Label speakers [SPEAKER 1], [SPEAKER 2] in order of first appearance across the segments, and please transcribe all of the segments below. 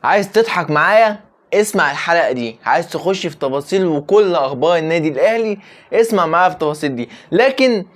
[SPEAKER 1] عايز تضحك معايا؟ اسمع الحلقة دي. عايز تخش في تفاصيل وكل اخبار النادي الاهلي؟ اسمع معايا في التفاصيل دي. لكن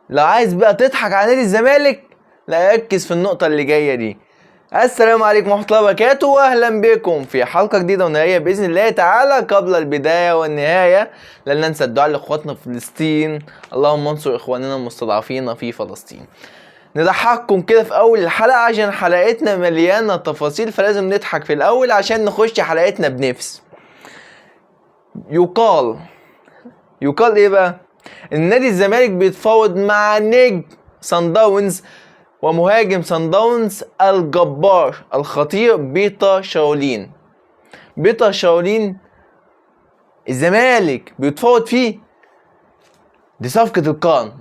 [SPEAKER 1] لو عايز بقى تضحك على نادي الزمالك، لا ركز في النقطة اللي جاية دي. السلام عليكم ورحمة الله وبركاته، واهلا بكم في حلقة جديدة ونهائية بإذن الله تعالى. قبل البداية والنهاية لن ننسى الدعاء لإخواتنا في فلسطين، اللهم انصر إخواننا المستضعفين في فلسطين. نضحككم كده في أول الحلقة عشان حلقتنا مليانة تفاصيل، فلازم نضحك في الأول عشان نخش حلقتنا بنفس. يقال إيه بقى؟ النادي الزمالك بيتفاوض مع نجم صن داونز ومهاجم صن داونز الجبار الخطير بيتر شاولين. بيتر شاولين الزمالك بيتفاوض فيه. دي صفقة القرن،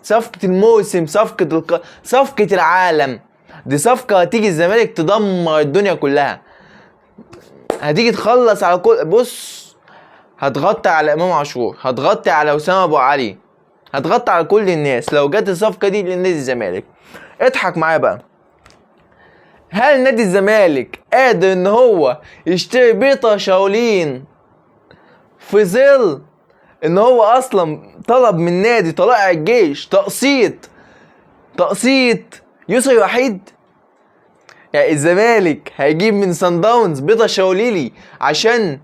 [SPEAKER 1] صفقة الموسم، صفقة العالم. دي صفقة هتيجي الزمالك تدمر الدنيا كلها، هتيجي تخلص على كل. بص، هتغطي على امام عاشور، هتغطي على اسامه ابو علي، هتغطي على كل الناس لو جت الصفقه دي لنادي الزمالك. اضحك معايا بقى. هل نادي الزمالك قادر ان هو يشتري بيتر شاولين في ظل ان هو اصلا طلب من نادي طلائع الجيش تقسيط يسري وحيد؟ يعني الزمالك هيجيب من صن داونز بيتر شاوليلي عشان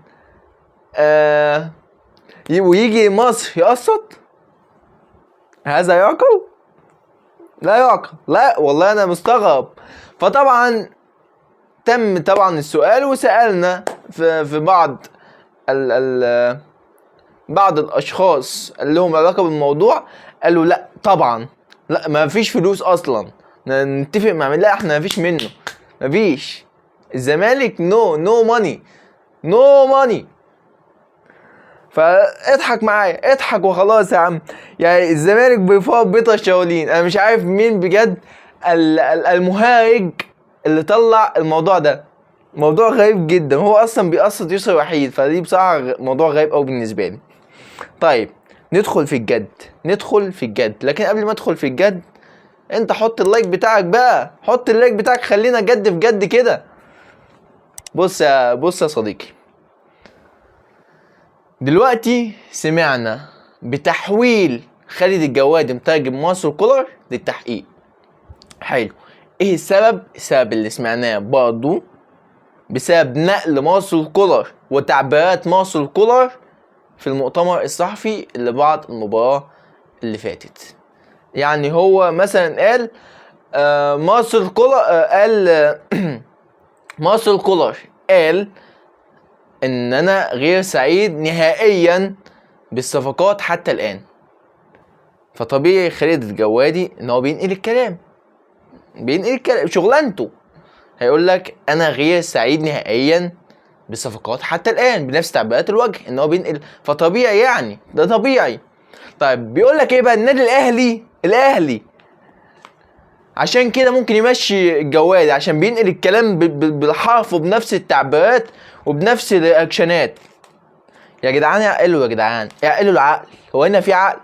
[SPEAKER 1] ويجي مصر يقسط؟ هذا يعقل؟ لا يعقل، لا والله انا مستغرب. فطبعا تم السؤال، وسألنا في بعض بعض الاشخاص اللي لهم علاقة بالموضوع، قالوا لا طبعا، لا ما فيش فلوس اصلا. نتفق مع لا، احنا ما فيش منه، ما فيش. الزمالك نو ماني. فاضحك معايا، اضحك وخلاص يا عم. يعني الزمالك بيفاوض بيتر شاولين. انا مش عارف مين بجد المهارج اللي طلع الموضوع ده. موضوع غريب جدا، هو اصلا بيقسط يسري وحيد، فدي بصراحه موضوع غريب قوي بالنسبه لي. طيب ندخل في الجد. لكن قبل ما ادخل في الجد، انت حط اللايك بتاعك بقى، خلينا جد في جد كده. بص يا صديقي، دلوقتي سمعنا بتحويل خالد الجوادي مترجم مارسيل كولر للتحقيق. حلو. ايه السبب؟ السبب اللي سمعناه برضو بسبب نقل مارسيل كولر وتعبيرات مارسيل كولر في المؤتمر الصحفي اللي بعد المباراة اللي فاتت. يعني هو مثلا قال مارسيل كولر قال ان انا غير سعيد نهائيا بالصفقات حتى الان. فطبيعي خالد الجوادي ان هو بينقل الكلام شغلانته. هيقول لك انا غير سعيد نهائيا بالصفقات حتى الان بنفس تعبيرات الوجه ان هو بينقل. فطبيعي، يعني ده طبيعي. طيب بيقول لك ايه بقى؟ النادي الاهلي عشان كده ممكن يمشي الجوادي عشان بينقل الكلام بالحرف وبنفس التعبيرات وبنفس الرياكشنات. يا جدعان اعقلوا، العقل. هو هنا في عقل؟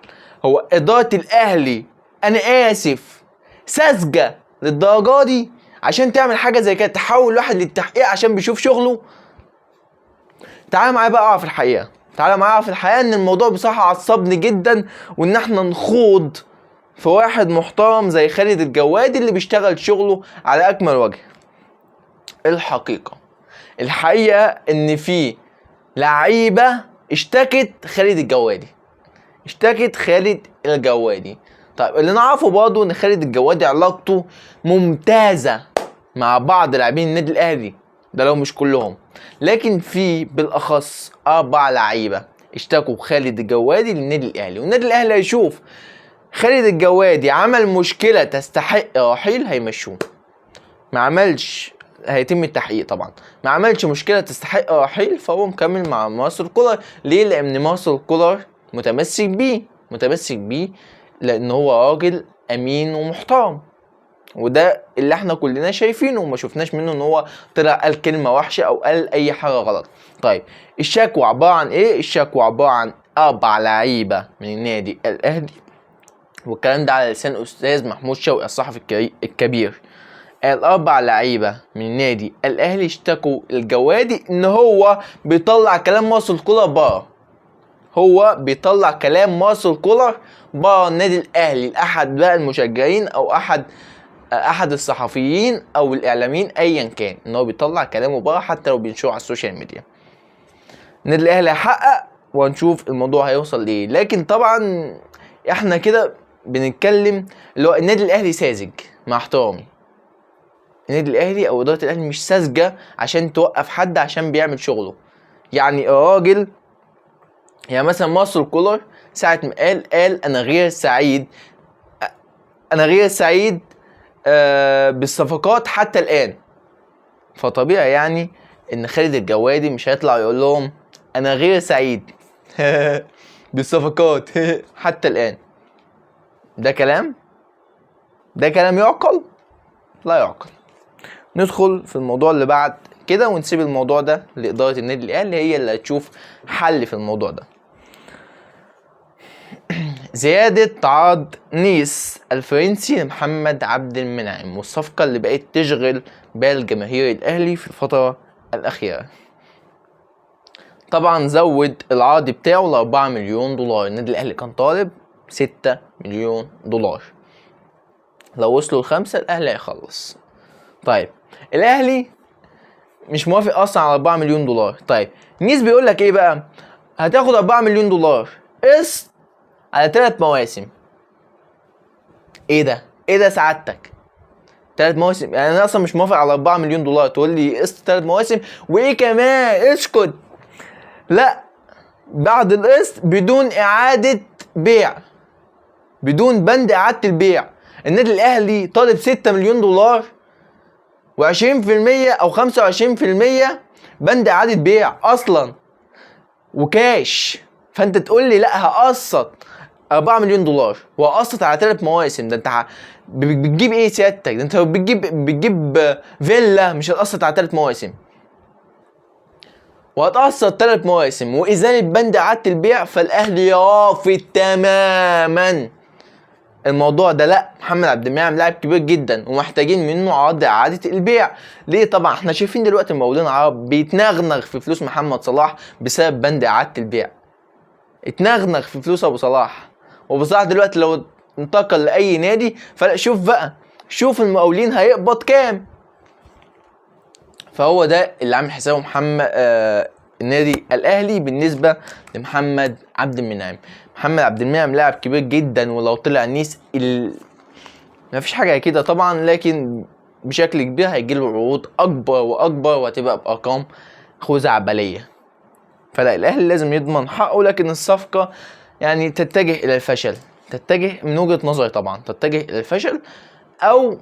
[SPEAKER 1] هو إدارة الأهلي أنا آسف ساذجة للدرجة دي عشان تعمل حاجة زي كده، تحول واحد للتحقيق عشان بيشوف شغله؟ تعال معايا بقى أعرف الحقيقة. إن الموضوع بصراحة عصبني جدا، وإن احنا نخوض في واحد محترم زي خالد الجوادي اللي بيشتغل شغله على أكمل وجه. الحقيقة إن في لعيبة اشتكت خالد الجوادي. طيب اللي نعرفه برضه ان خالد الجوادي علاقته ممتازة مع بعض لاعبين النادي الاهلي، ده لو مش كلهم. لكن في بالاخص 4 لعيبة اشتكوا خالد الجوادي للنادي الاهلي، والنادي الاهلي هيشوف خالد الجوادي عمل مشكلة تستحق رحيل هيمشوه، ما عملش هيتم التحقيق طبعا. ما عملش مشكلة تستحق رحيل فهو مكمل مع مارسيل كولر. ليه؟ لان مارسيل كولر متمسك بيه لان هو راجل امين ومحترم، وده اللي احنا كلنا شايفينه، وما شفناش منه ان هو طلع قال كلمة وحشة او قال اي حاجة غلط. طيب الشكوى عبارة عن ايه؟ الشكوى عبارة عن 4 لعيبة من النادي الاهلي، والكلام ده على لسان استاذ محمود شوقي الصحفي الكبير. الاربع لعيبه من نادي الاهلي اشتكوا الجوادي ان هو بيطلع كلام مارسيل كولر بره. هو بيطلع كلام مارسيل كولر بره النادي الاهلي لاحد بقى المشجعين او احد الصحفيين او الاعلاميين ايا كان، ان هو بيطلع كلامه بره حتى لو بينشره على السوشيال ميديا. النادي الاهلي هيحقق وهنشوف الموضوع هيوصل لايه، لكن طبعا احنا كده بنتكلم اللي هو النادي الاهلي ساذج مع احترامي. النادي الاهلي او اداره الاهلي مش ساذجه عشان توقف حد عشان بيعمل شغله. يعني الراجل يعني مثلا مارسيل كولر ساعه ما قال انا غير سعيد، بالصفقات حتى الان. فطبيعي يعني ان خالد الجوادي مش هيطلع يقول لهم انا غير سعيد بالصفقات حتى الان. ده كلام يعقل؟ لا يعقل. ندخل في الموضوع اللي بعد كده ونسيب الموضوع ده لإدارة النادي الأهلي، هي اللي هتشوف حل في الموضوع ده. زيادة عرض نيس الفرنسي لمحمد عبد المنعم، والصفقة اللي بقت تشغل بال جماهير الأهلي في الفترة الأخيرة. طبعا زود العرض بتاعه ل4 مليون دولار. النادي الأهلي كان طالب 6 مليون دولار. لو وصلوا ل5 الأهلي هيخلص. طيب الأهلي مش موافق أصلا على 4 مليون دولار. طيب نيس بيقول لك إيه بقى؟ هتاخد 4 مليون دولار قسط على 3 مواسم. ايه ده سعادتك؟ 3 مواسم؟ يعني انا اصلا مش موافق على 4 مليون دولار تقول لي قسط 3 مواسم وايه كمان؟ اسكت. لا، بعد القسط بدون اعادة بيع، بدون بند اعادة البيع. النادي الاهلي طالب 6 مليون دولار و20% او 25% بند اعادة بيع اصلا وكاش. فانت تقول لي لا هقسط 4 مليون دولار وقسط على 3 مواسم. ده انت بتجيب ايه سيادتك؟ ده انت بتجيب فيلا، مش هتقسط على 3 مواسم وهتقسط 3 مواسم وإزالة بند إعادة البيع. فالأهلي رافض تماما الموضوع ده. لا، محمد عبد المنعم لاعب كبير جدا ومحتاجين منه عرض إعادة البيع. ليه؟ طبعا احنا شايفين دلوقتي المقاولين العرب بيتنغنغ في فلوس محمد صلاح بسبب بند إعادة البيع. اتنغنغ في فلوس ابو صلاح، وابو صلاح دلوقتي لو انتقل لاي نادي فلا، شوف بقى، شوف المقاولين هيقبض كام. فهو ده اللي عامل حسابه محمد النادي الاهلي بالنسبه لمحمد عبد المنعم. محمد عبد المنعم لاعب كبير جدا، ولو طلع نيس مفيش حاجه كده طبعا، لكن بشكل كبير هيجيله عروض اكبر واكبر وهتبقى بارقام خزعبليه. فلا، الاهلي لازم يضمن حقه. لكن الصفقه يعني تتجه الى الفشل، تتجه من وجهه نظري طبعا تتجه الى الفشل، او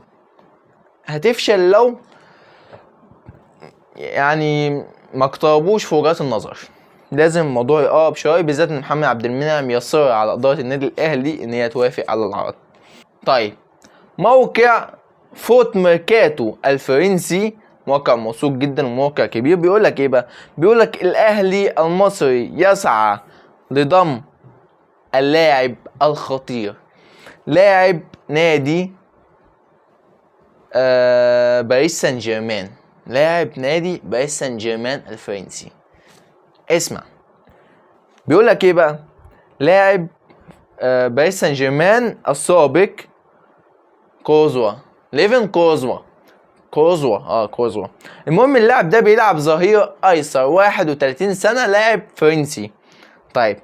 [SPEAKER 1] هتفشل لو يعني ما اقتربوش في وجهات النظر. لازم الموضوع يقرب شويه، بالذات ان محمد عبد المنعم يصر على اداره النادي الاهلي ان هي توافق على العرض. طيب موقع فوت ميركاتو الفرنسي موقع موثوق جدا وموقع كبير، بيقول لك ايه بقى؟ بيقول لك الاهلي المصري يسعى لضم اللاعب الخطير، لاعب نادي باريس سان جيرمان، لاعب نادي باريس سان جيرمان الفرنسي. اسمع، بيقول لك ايه بقى؟ لاعب باريس سان جيرمان السابق كوزوا، ليفن كوزوا. المهم اللاعب ده بيلعب ظهير ايسر، 31 سنه، لاعب فرنسي. طيب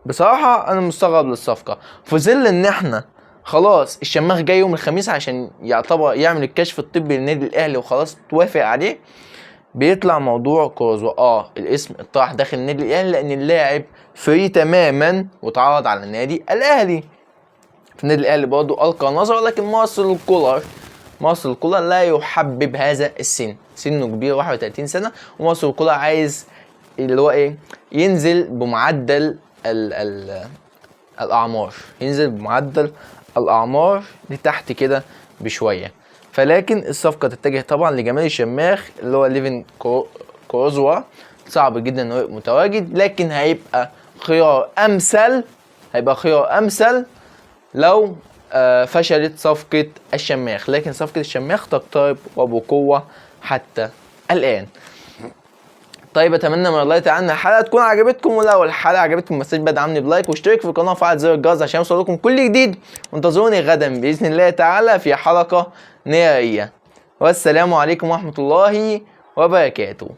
[SPEAKER 1] بصراحه انا مستغرب للصفقه في ظل ان احنا خلاص الشماغ جاي يوم الخميس عشان يعتبر يعمل الكشف الطبي للنادي الاهلي وخلاص توافق عليه. بيطلع موضوع كوزوا الاسم اتطرح داخل النادي الاهلي لان اللاعب فري تماما واتعرض على النادي الاهلي. في النادي الاهلي برضه القى نظر، لكن مارسيل كولر لا يحبب هذا السن، سنه كبير 31 سنه، ومارسيل كولر عايز اللي هو ايه، ينزل بمعدل الاعمار، ينزل بمعدل الاعمار لتحت كده بشويه. فلكن الصفقه تتجه طبعا لجمال الشماخ اللي هو ليفن كوزوا. صعب جدا انه يبقى متواجد، لكن هيبقى خيار امثل لو فشلت صفقة الشماخ، لكن صفقة الشماخ تقترب وبقوة حتى الآن. طيب اتمنى من الله تعالى ان الحلقه تكون عجبتكم، ولو الحلقه عجبتكم ما تنسوش بدعمني بلايك واشترك في القناه وفعل زر الجرس عشان يوصلكم كل جديد، وانتظروني غدا باذن الله تعالى في حلقه نهائيه. والسلام عليكم ورحمه الله وبركاته.